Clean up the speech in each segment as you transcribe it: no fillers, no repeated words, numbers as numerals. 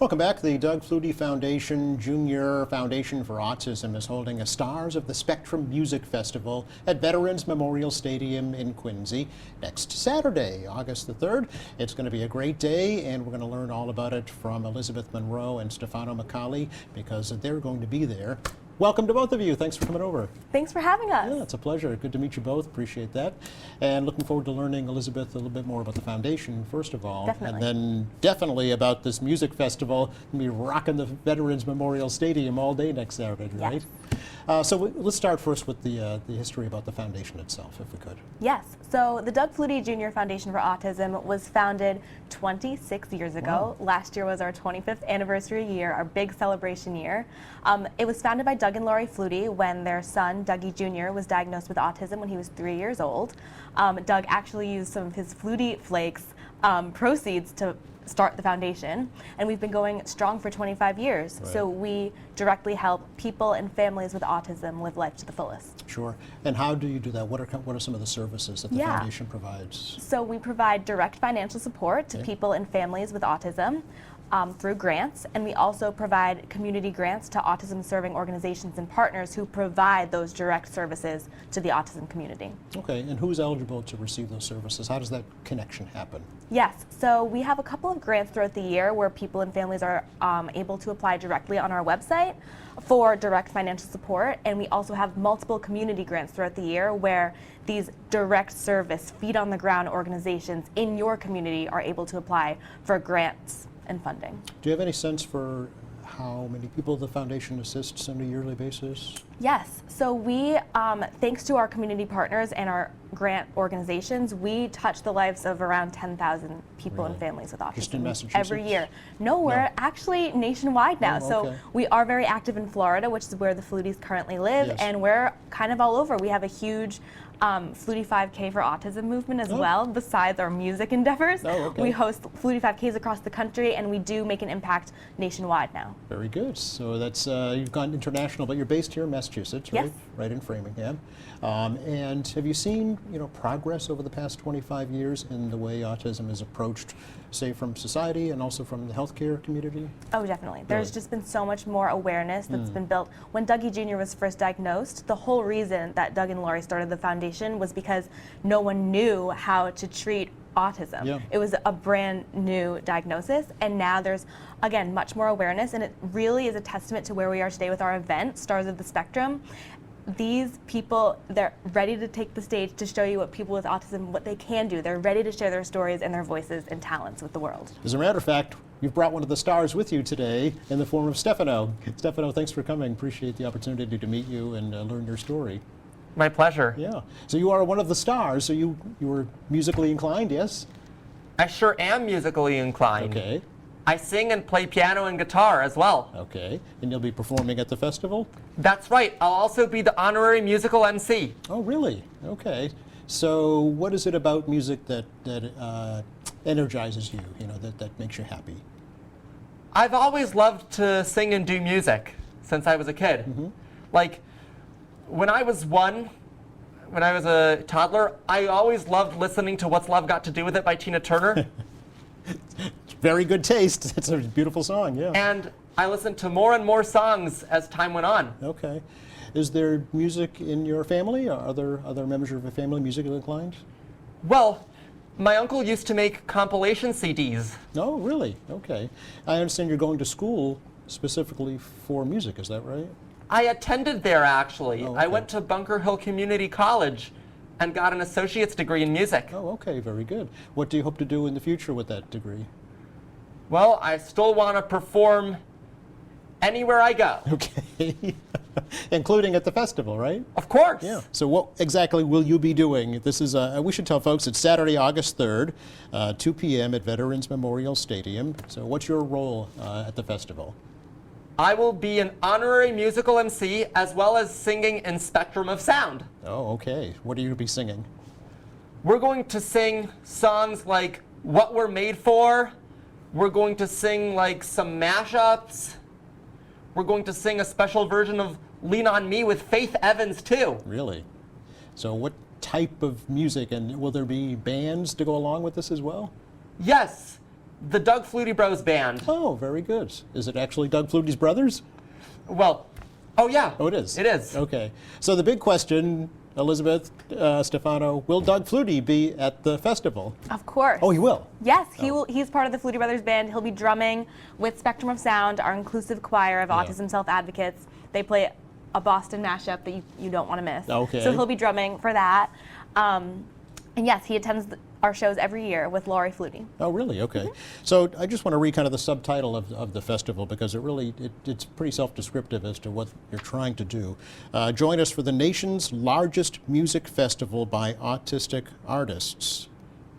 Welcome back. The Doug Flutie Foundation Junior Foundation for Autism is holding a Stars of the Spectrum Music Festival at Veterans Memorial Stadium in Quincy next Saturday, August the 3rd. It's going to be a great day, and we're going to learn all about it from Elizabeth Monroe and Stefano McCauley because they're going to be there. Welcome to both of you. Thanks for coming over. Thanks for having us. Yeah, it's a pleasure. Good to meet you both. Appreciate that. And looking forward to learning, Elizabeth, a little bit more about the foundation, first of all. Definitely. And then definitely about this music festival. We'll be rocking the Veterans Memorial Stadium all day next Saturday, right? So let's start first with the history about the foundation itself, if we could. Yes. So the Doug Flutie Jr. Foundation for Autism was founded 26 years ago. Wow. Last year was our 25th anniversary year, our big celebration year. It was founded by Doug and Lori Flutie when their son, Dougie Jr., was diagnosed with autism when he was 3 years old. Doug actually used some of his Flutie Flakes proceeds to start the foundation, and we've been going strong for 25 years. Right. So we directly help people and families with autism live life to the fullest. Sure. And how do you do that? What are some of the services that the foundation provides? So we provide direct financial support to people and families with autism through grants, and we also provide community grants to autism-serving organizations and partners who provide those direct services to the autism community. Okay, and who's eligible to receive those services? How does that connection happen? Yes, so we have a couple of grants throughout the year where people and families are able to apply directly on our website for direct financial support, and we also have multiple community grants throughout the year where these direct service, feet-on-the-ground organizations in your community are able to apply for grants and funding. Do you have any sense for how many people the foundation assists on a yearly basis? Yes, so we, thanks to our community partners and our grant organizations, we touch the lives of around 10,000 people and families with autism Just in Massachusetts? every year. No, we're actually nationwide now. Oh, So okay. we are very active in Florida, which is where the Fluties currently live, Yes. and we're kind of all over. We have a huge Flutie 5K for Autism movement as well, besides our music endeavors. Oh, okay. We host Flutie 5Ks across the country, and we do make an impact nationwide now. Very good. So that's you've gone international, but you're based here in Massachusetts, right? Yes. Right in Framingham. And have you seen, progress over the past 25 years in the way autism is approached, say, from society and also from the healthcare community? Oh, definitely. There's Really? just been so much more awareness that's been built. When Dougie Jr. was first diagnosed, the whole reason that Doug and Lori started the foundation was because no one knew how to treat autism. Yeah. It was a brand new diagnosis, and now there's, again, much more awareness, and it really is a testament to where we are today with our event, Stars of the Spectrum. These people, they're ready to take the stage to show you what people with autism, what they can do. They're ready to share their stories and their voices and talents with the world. As a matter of fact, you've brought one of the stars with you today in the form of Stefano. Stefano, thanks for coming. Appreciate the opportunity to meet you and learn your story. My pleasure. Yeah. So you are one of the stars. So you were musically inclined, yes? I sure am musically inclined. Okay. I sing and play piano and guitar as well. Okay. And you'll be performing at the festival? That's right. I'll also be the honorary musical MC. Oh, really? Okay. So what is it about music that energizes you, that makes you happy? I've always loved to sing and do music since I was a kid. Like, when I was a toddler, I always loved listening to What's Love Got to Do with It by Tina Turner. Very good taste. It's a beautiful song, yeah. And I listened to more and more songs as time went on. Okay. Is there music in your family? Are there other members of your family musically inclined? Well, my uncle used to make compilation CDs. No, really? Okay. I understand you're going to school specifically for music, is that right? I attended there, actually. Oh, I okay. went to Bunker Hill Community College and got an associate's degree in music. Oh, okay, very good. What do you hope to do in the future with that degree? Well, I still want to perform anywhere I go. Okay. Including at the festival, right? Of course. Yeah. So what exactly will you be doing? This is, we should tell folks, it's Saturday, August 3rd, 2 p.m. at Veterans Memorial Stadium. So what's your role at the festival? I will be an honorary musical MC as well as singing in Spectrum of Sound. Oh, okay. What are you going to be singing? We're going to sing songs like What We're Made For. We're going to sing like some mashups. We're going to sing a special version of Lean on Me with Faith Evans too. Really? So what type of music, and will there be bands to go along with this as well? Yes, The Doug Flutie Bros Band. Oh, very good. Is it actually Doug Flutie's brothers? Well, oh yeah. Oh, it is. It is. Okay. So the big question, Elizabeth, Stefano, will Doug Flutie be at the festival? Of course. Oh, he will. Yes, he will. He's part of the Flutie Brothers Band. He'll be drumming with Spectrum of Sound, our inclusive choir of autism self-advocates. They play a Boston mashup that you don't want to miss. Okay. So he'll be drumming for that. And yes, he attends our shows every year with Laurie Flutie. Oh, really? Okay. So I just want to read kind of the subtitle of the festival because it's pretty self-descriptive as to what you're trying to do. Join us for the nation's largest music festival by autistic artists.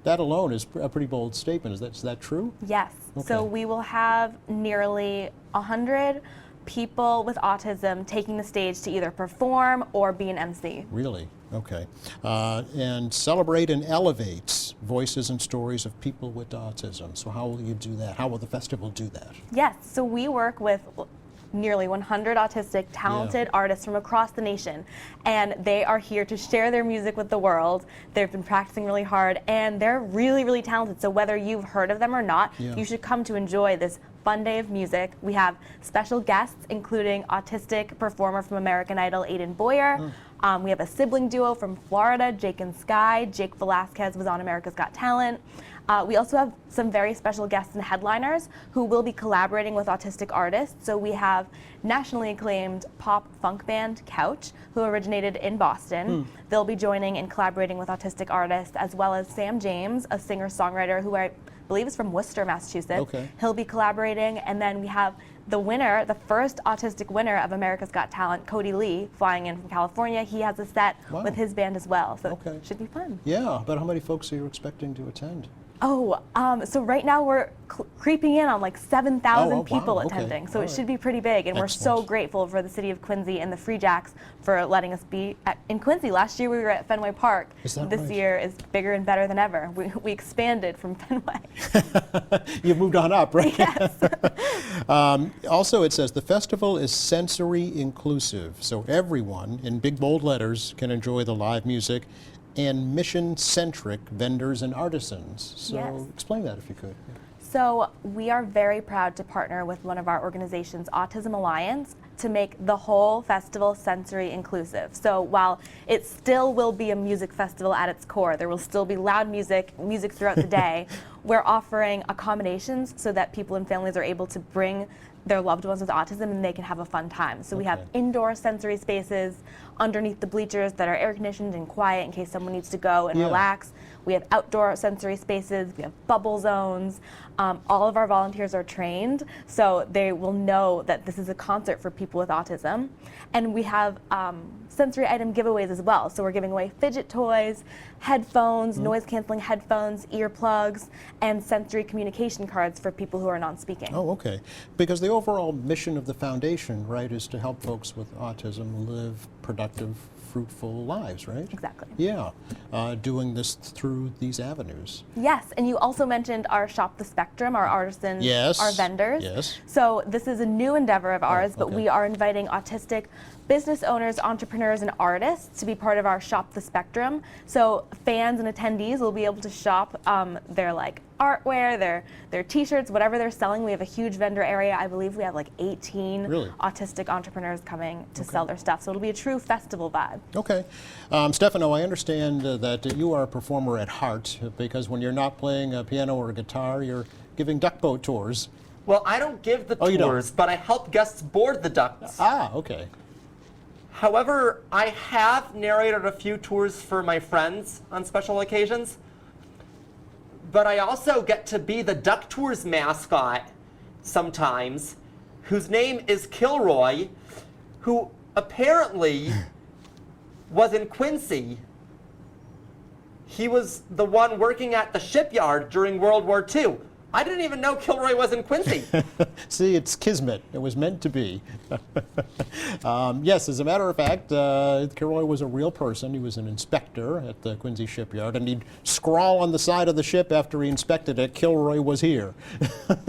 That alone is a pretty bold statement. Is that true? Yes. So Okay. we will have nearly 100 people with autism taking the stage to either perform or be an MC. Really? Okay. And celebrate and elevate voices and stories of people with autism. So how will you do that? How will the festival do that? Yes, so we work with nearly 100 autistic, talented artists from across the nation, and they are here to share their music with the world. They've been practicing really hard, and they're really, really talented. So whether you've heard of them or not, you should come to enjoy this fun day of music. We have special guests, including autistic performer from American Idol, Aiden Boyer. We have a sibling duo from Florida, Jake and Sky. Jake Velasquez was on America's Got Talent. We also have some very special guests and headliners who will be collaborating with autistic artists. So we have nationally acclaimed pop funk band Couch, who originated in Boston. They'll be joining and collaborating with autistic artists, as well as Sam James, a singer-songwriter who I believe is from Worcester, Massachusetts. Okay. He'll be collaborating. And then we have the winner, the first autistic winner of America's Got Talent, Cody Lee, flying in from California. He has a set with his band as well. So it should be fun. Yeah, but how many folks are you expecting to attend? Oh, so right now we're creeping in on like 7,000 wow, people okay. attending. So All it right. should be pretty big. And we're so Excellent. grateful for the city of Quincy and the Free Jacks for letting us be in Quincy. Last year we were at Fenway Park. Is that this right? year is bigger and better than ever. We expanded from Fenway. You've moved on up, right? Yes. Also, it says the festival is sensory inclusive, so everyone, in big bold letters, can enjoy the live music and mission-centric vendors and artisans. So Yes. explain that if you could. So we are very proud to partner with one of our organizations, Autism Alliance, to make the whole festival sensory inclusive. So while it still will be a music festival at its core, there will still be loud music throughout the day, we're offering accommodations so that people and families are able to bring their loved ones with autism and they can have a fun time. So we have indoor sensory spaces underneath the bleachers that are air conditioned and quiet in case someone needs to go and relax. We have outdoor sensory spaces, we have bubble zones. All of our volunteers are trained, so they will know that this is a concert for people with autism. And we have sensory item giveaways as well. So we're giving away fidget toys, headphones, noise canceling headphones, earplugs, and sensory communication cards for people who are non-speaking. Oh, okay. Because the overall mission of the foundation, right, is to help folks with autism live productive, fruitful lives, right? Exactly. Yeah, doing this through these avenues. Yes, and you also mentioned our Shop the Spectrum, our artisans, our vendors. Yes. So this is a new endeavor of ours, but okay. we are inviting autistic business owners, entrepreneurs, and artists to be part of our Shop the Spectrum. So fans and attendees will be able to shop their like artware, their t-shirts, whatever they're selling. We have a huge vendor area. I believe we have like 18 autistic entrepreneurs coming to sell their stuff. So it'll be a true festival vibe. Okay. Stefano, I understand that you are a performer at heart because when you're not playing a piano or a guitar, you're giving duck boat tours. Well, I don't give the you don't? tours, but I help guests board the ducks. Ah, okay. However, I have narrated a few tours for my friends on special occasions, but I also get to be the Duck Tours mascot sometimes, whose name is Kilroy, who apparently was in Quincy. He was the one working at the shipyard during World War II. I didn't even know Kilroy was in Quincy. See, it's kismet. It was meant to be. Yes, as a matter of fact, Kilroy was a real person. He was an inspector at the Quincy shipyard, and he'd scrawl on the side of the ship after he inspected it, Kilroy was here.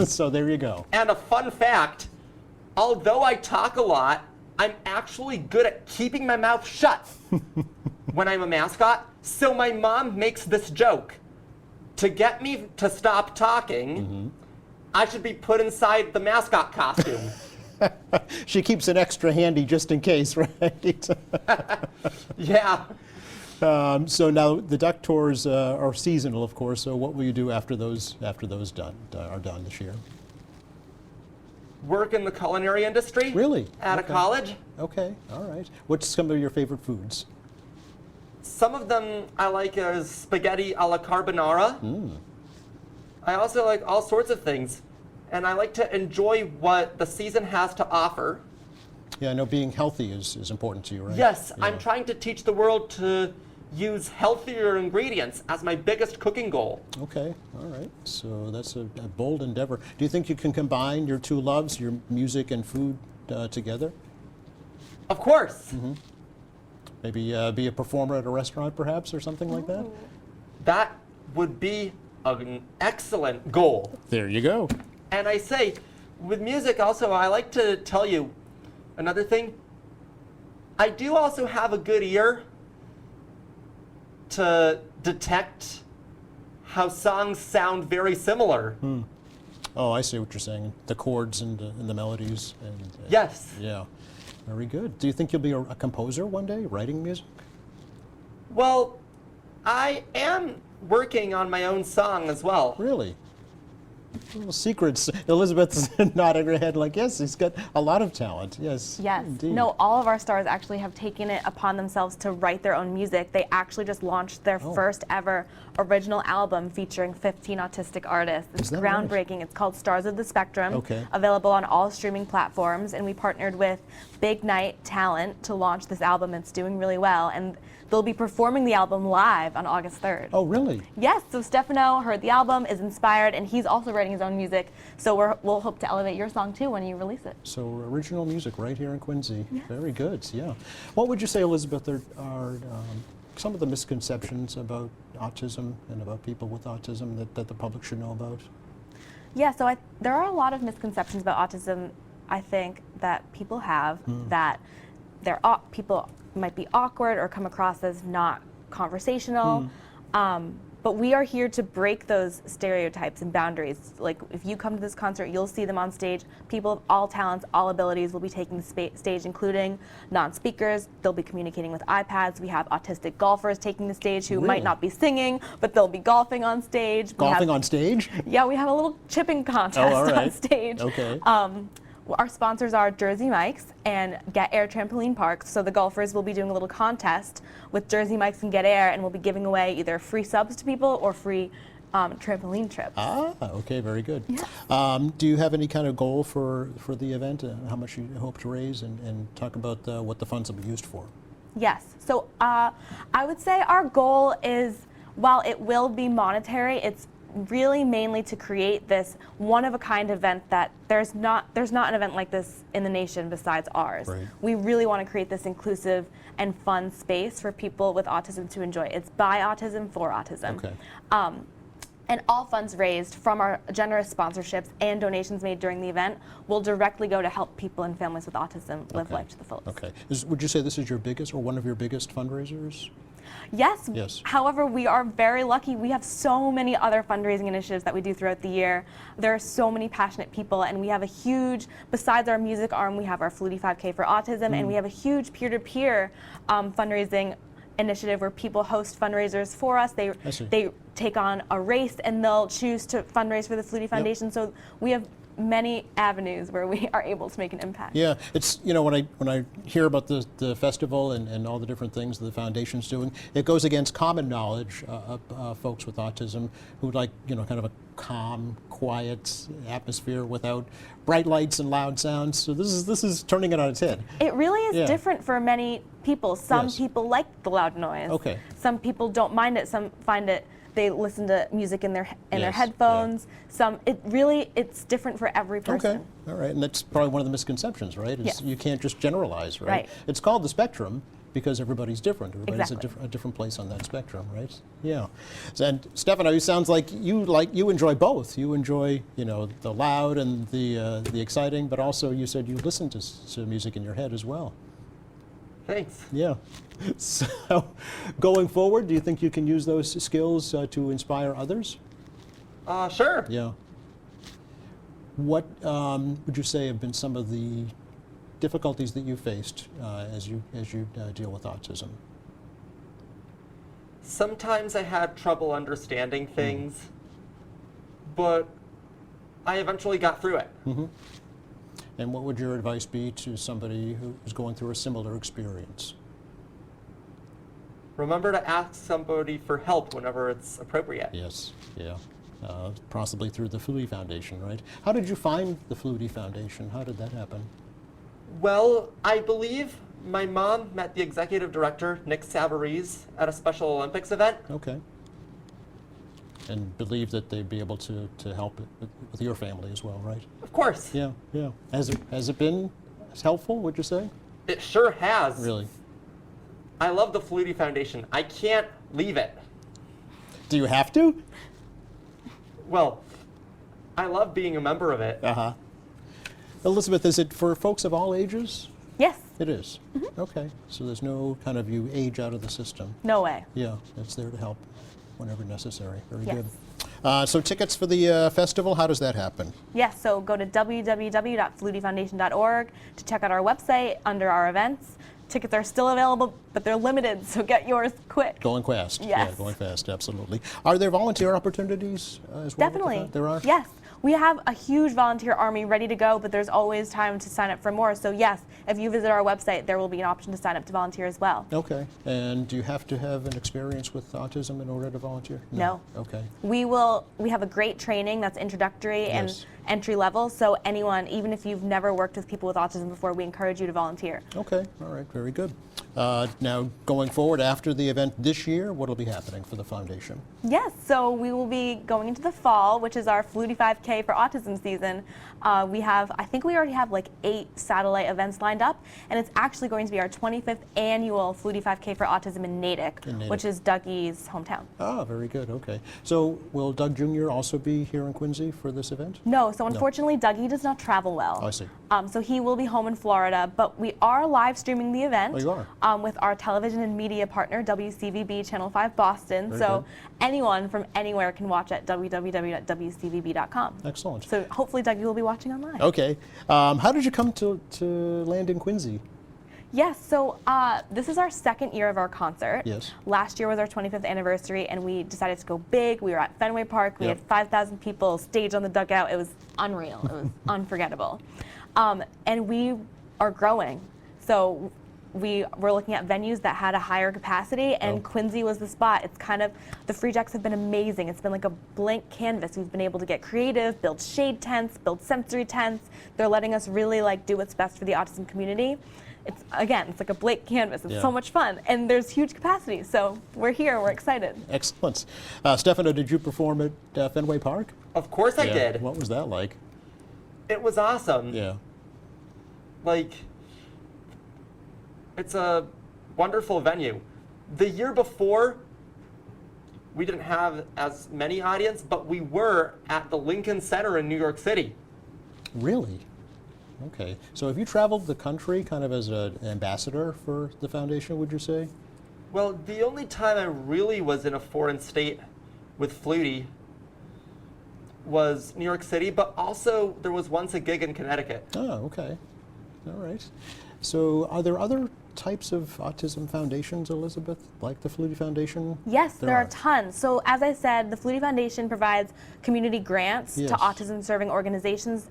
So there you go. And a fun fact, although I talk a lot, I'm actually good at keeping my mouth shut when I'm a mascot. So my mom makes this joke. To get me to stop talking, I should be put inside the mascot costume. She keeps an extra handy just in case, right? Yeah. So now the duck tours are seasonal, of course. So what will you do after those are done this year? Work in the culinary industry. Really? At a Okay. college. Okay, all right. What's some of your favorite foods? Some of them I like as spaghetti alla carbonara. I also like all sorts of things. And I like to enjoy what the season has to offer. Yeah, I know being healthy is important to you, right? Yes, Yeah. I'm trying to teach the world to use healthier ingredients as my biggest cooking goal. Okay, all right. So that's a bold endeavor. Do you think you can combine your two loves, your music and food, together? Of course. Maybe be a performer at a restaurant, perhaps, or something like that? That would be an excellent goal. There you go. And I say, with music also, I like to tell you another thing. I do also have a good ear to detect how songs sound very similar. Oh, I see what you're saying. The chords and the melodies. And, Yes. Yeah, very good. Do you think you'll be a composer one day, writing music? Well, I am working on my own song as well. Really? Little secrets. Elizabeth's nodding her head like, yes, he's got a lot of talent. Yes. Yes. Indeed. No, all of our stars actually have taken it upon themselves to write their own music. They actually just launched their first ever original album featuring 15 autistic artists. It's that right? groundbreaking. It's called Stars of the Spectrum. Okay. Available on all streaming platforms. And we partnered with Big Night Talent to launch this album. It's doing really well. And they'll be performing the album live on August 3rd. Oh, really? Yes, so Stefano heard the album, is inspired, and he's also writing his own music. So we'll hope to elevate your song too when you release it. So original music right here in Quincy. Very good. Yeah. What would you say, Elizabeth, are some of the misconceptions about autism and about people with autism that the public should know about? Yeah, so there are a lot of misconceptions about autism, I think, that people have, that people might be awkward or come across as not conversational. But we are here to break those stereotypes and boundaries. Like, if you come to this concert, you'll see them on stage. People of all talents, all abilities will be taking the stage, including non-speakers. They'll be communicating with iPads. We have autistic golfers taking the stage who Really? might not be singing, but they'll be golfing on stage. Golfing on stage? Yeah, we have a little chipping contest all on right. stage. Okay. Our sponsors are Jersey Mike's and Get Air Trampoline Parks. So the golfers will be doing a little contest with Jersey Mike's and Get Air, and we'll be giving away either free subs to people or free trampoline trips. Ah, okay, very good. Do you have any kind of goal for the event? How much you hope to raise, and talk about what the funds will be used for? Yes. So I would say our goal is, while it will be monetary, it's really mainly to create this one-of-a-kind event that there's not an event like this in the nation besides ours. Right. We really want to create this inclusive and fun space for people with autism to enjoy. It's by autism for autism. Okay. And all funds raised from our generous sponsorships and donations made during the event will directly go to help people and families with autism live Okay. life to the fullest. Okay. Would you say this is your biggest or one of your biggest fundraisers? Yes. Yes. However, we are very lucky. We have so many other fundraising initiatives that we do throughout the year. There are so many passionate people, and we have a huge, besides our music arm, we have our Flutie 5K for Autism, and we have a huge peer-to-peer fundraising initiative where people host fundraisers for us. I see. They take on a race, and they'll choose to fundraise for the Flutie Foundation. So we have many avenues where we are able to make an impact. Yeah, it's, when I hear about the festival and all the different things the foundation's doing, it goes against common knowledge of folks with autism who like, kind of a calm, quiet atmosphere without bright lights and loud sounds. So this is turning it on its head. It really is Yeah. different for many people. Some Yes. people like the loud noise. Okay. Some people don't mind it. Some find it. They listen to music in their Yes, yeah. headphones. Some it's different for every person. Okay, all right, and that's probably one of the misconceptions, right? Is Yes. you can't just generalize, right? Right. It's called the spectrum because everybody's different. Everybody's Exactly. a different place on that spectrum, right? Yeah. And Stefano, it sounds like you enjoy both. You enjoy, the loud and the exciting, but also you said you listen to music in your head as well. Thanks. Yeah. So, going forward, do you think you can use those skills to inspire others? Sure. Yeah. What would you say have been some of the difficulties that you faced as you deal with autism? Sometimes I had trouble understanding things, but I eventually got through it. And what would your advice be to somebody who is going through a similar experience? Remember to ask somebody for help whenever it's appropriate. Yes, yeah. Possibly through the Flutie Foundation, right? How did you find the Flutie Foundation? How did that happen? Well, I believe my mom met the executive director, Nick Savarese, at a Special Olympics event. Okay. And believe that they'd be able to help with your family as well, right? Of course. Yeah, yeah. Has it been as helpful, would you say? It sure has. Really? I love the Flutie Foundation. I can't leave it. Do you have to? Well, I love being a member of it. Uh-huh. Elizabeth, is it for folks of all ages? Yes. It is. Okay. So there's no kind of you age out of the system. No way. Yeah, it's there to help whenever necessary. Very Yes. good. So tickets for the festival, how does that happen? Yes, so go to www.flutiefoundation.org to check out our website under our events. Tickets are still available, but they're limited, so get yours quick. Going fast. Yes. Yeah, going fast, absolutely. Are there volunteer opportunities as well? Definitely. There are? Yes. We have a huge volunteer army ready to go, but there's always time to sign up for more. So yes, if you visit our website, there will be an option to sign up to volunteer as well. Okay. And do you have to have an experience with autism in order to volunteer? No. Okay. We have a great training that's introductory and Yes. entry level, so anyone, even if you've never worked with people with autism before, we encourage you to volunteer. Okay. All right. Very good. Now, going forward after the event this year, what will be happening for the foundation? Yes, so we will be going into the fall, which is our Flutie 5K for autism season. I think we already have like 8 satellite events lined up, and it's actually going to be our 25th annual Flutie 5K for autism in Natick, In Natick. which is Dougie's hometown. Ah, very good. Okay. So will Doug Jr. also be here in Quincy for this event? No, so unfortunately, Dougie does not travel well. Oh, I see. So he will be home in Florida, but we are live streaming the event. Oh, you are? With our television and media partner, WCVB Channel 5 Boston. Very So good. anyone from anywhere can watch at www.wcvb.com. Excellent. So hopefully Dougie will be watching online. Okay. How did you come to land in Quincy? Yes, so this is our second year of our concert. Yes. Last year was our 25th anniversary, and we decided to go big. We were at Fenway Park. We Yep. had 5,000 people, stage on the dugout. It was unreal. It was unforgettable. And we are growing. So we were looking at venues that had a higher capacity, and Oh. Quincy was the spot. It's kind of, the Free Jacks have been amazing. It's been like a blank canvas. We've been able to get creative, build shade tents, build sensory tents. They're letting us really like do what's best for the autism community. It's like a blank canvas. It's Yeah. so much fun, and there's huge capacity. So we're here. We're excited. Excellent. Stefano, did you perform at Fenway Park? Of course I Yeah. did. What was that like? It was awesome. Yeah. Like, it's a wonderful venue. The year before, we didn't have as many audience, but we were at the Lincoln Center in New York City. Really? Okay. So have you traveled the country kind of as an ambassador for the foundation, would you say? Well, the only time I really was in a foreign state with Flutie was New York City, but also there was once a gig in Connecticut. Oh, okay. All right. So are there other types of autism foundations, Elizabeth, like the Flutie Foundation? Yes, there are. are tons. So as I said, the Flutie Foundation provides community grants Yes. to autism-serving organizations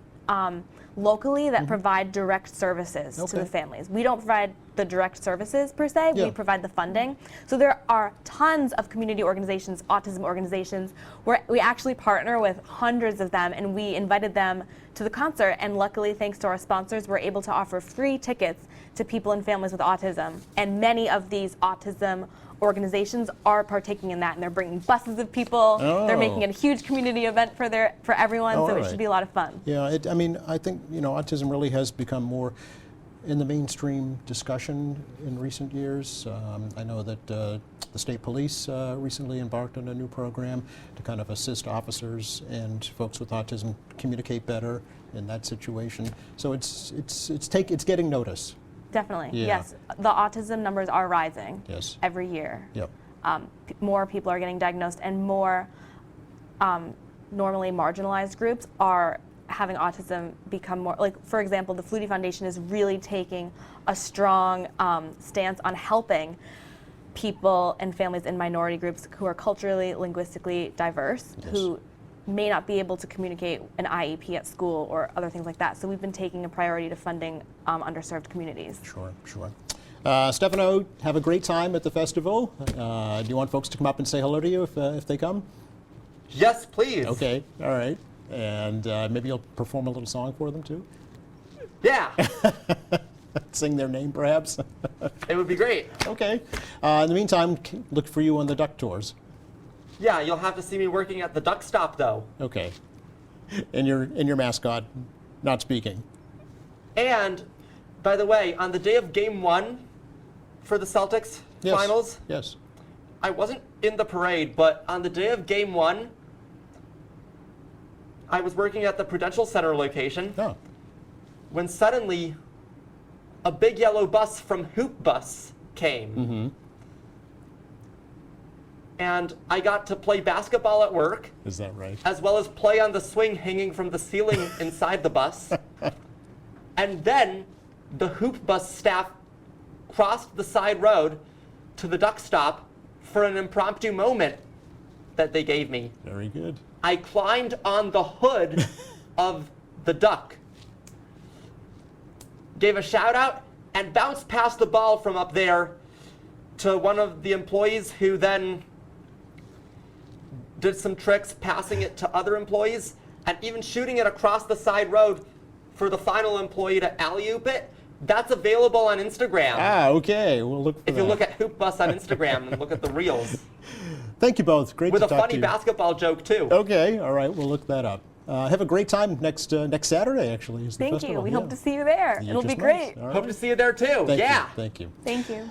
locally that provide direct services to Okay. the families. We don't provide the direct services per se, Yeah. we provide the funding. So there are tons of community organizations, autism organizations, where we actually partner with hundreds of them, and we invited them to the concert, and luckily, thanks to our sponsors, we're able to offer free tickets to people and families with autism. And many of these autism organizations are partaking in that, and they're bringing buses of people. They're Oh. making it a huge community event for everyone, Oh, so all it right. should be a lot of fun. Yeah, I mean, I think, autism really has become more in the mainstream discussion in recent years. I know that the state police recently embarked on a new program to kind of assist officers and folks with autism communicate better in that situation. So it's getting notice. Definitely, Yeah. yes. The autism numbers are rising Yes. every year. Yep. More people are getting diagnosed, and more normally marginalized groups are having autism become more, like, for example, the Flutie Foundation is really taking a strong stance on helping people and families in minority groups who are culturally, linguistically diverse, Yes. who may not be able to communicate an IEP at school or other things like that. So we've been taking a priority to funding underserved communities. Sure, sure. Stefano, have a great time at the festival. Do you want folks to come up and say hello to you if they come? Yes, please. Okay, all right. And maybe you'll perform a little song for them too? Yeah, Sing their name, perhaps? it would be great. Okay. In the meantime, look for you on the duck tours. Yeah, you'll have to see me working at the duck stop, though. Okay. And your mascot not speaking. And, by the way, on the day of Game 1 for the Celtics Yes. finals, Yes. I wasn't in the parade, but on the day of Game 1, I was working at the Prudential Center location Oh. when suddenly a big yellow bus from Hoop Bus came. Mm-hmm. And I got to play basketball at work, Is that right? as well as play on the swing hanging from the ceiling inside the bus. And then the Hoop Bus staff crossed the side road to the duck stop for an impromptu moment that they gave me. Very good. I climbed on the hood of the duck, gave a shout out, and bounced past the ball from up there to one of the employees who then did some tricks, passing it to other employees, and even shooting it across the side road for the final employee to alley-oop it. That's available on Instagram. Ah, okay. We'll look for If you that. look at Hoop Bus on Instagram and look at the reels. Thank you both. Great With to a talk funny to you. basketball joke, too. Okay, all right. We'll look that up. Have a great time next Saturday, actually. Is the Thank you. festival. We Yeah. hope to see you there. You It'll be just great. might. All Hope right. to see you there, too. Thank yeah. you. Thank you. Thank you.